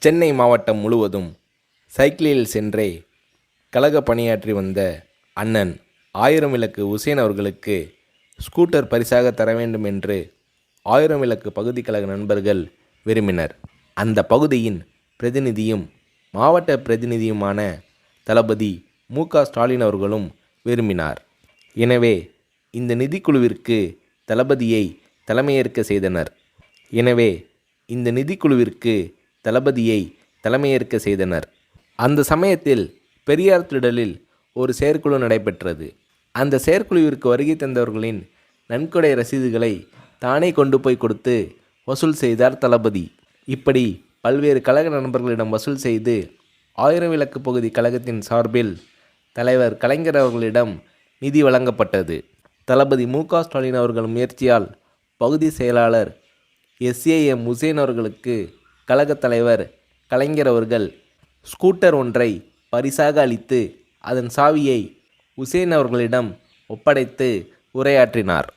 சென்னை மாவட்டம் முழுவதும் சைக்கிளில் சென்றே கழக பணியாற்றி வந்த அண்ணன் ஆயிரம் விளக்கு உசேன் அவர்களுக்கு ஸ்கூட்டர் பரிசாக தர வேண்டும் என்று ஆயிரம் விளக்கு பகுதி கழக நண்பர்கள் விரும்பினர். அந்த பகுதியின் பிரதிநிதியும் மாவட்ட பிரதிநிதியுமான தளபதி மு.க.ஸ்டாலின் அவர்களும் விரும்பினார். எனவே இந்த நிதிக்குழுவிற்கு தளபதியை தலைமையேற்க செய்தனர். அந்த சமயத்தில் பெரியார் திடலில் ஒரு செயற்குழு நடைபெற்றது. அந்த செயற்குழுவிற்கு வருகை தந்தவர்களின் நன்கொடை ரசீதுகளை தானே கொண்டு போய் கொடுத்து வசூல் செய்தார் தளபதி. இப்படி பல்வேறு கழக நண்பர்களிடம் வசூல் செய்து ஆயிரம் விளக்கு பகுதி கழகத்தின் சார்பில் தலைவர் கலைஞர் அவர்களிடம் நிதி வழங்கப்பட்டது. தளபதி மு.க.ஸ்டாலின் அவர்கள் முயற்சியால் பகுதி செயலாளர் எஸ்.ஏ.எம். உசேன் அவர்களுக்கு கழக தலைவர் கலைஞர் அவர்கள் ஸ்கூட்டர் ஒன்றை பரிசாக அளித்து அதன் சாவியை உசேன் அவர்களிடம் ஒப்படைத்து உரையாற்றினார்.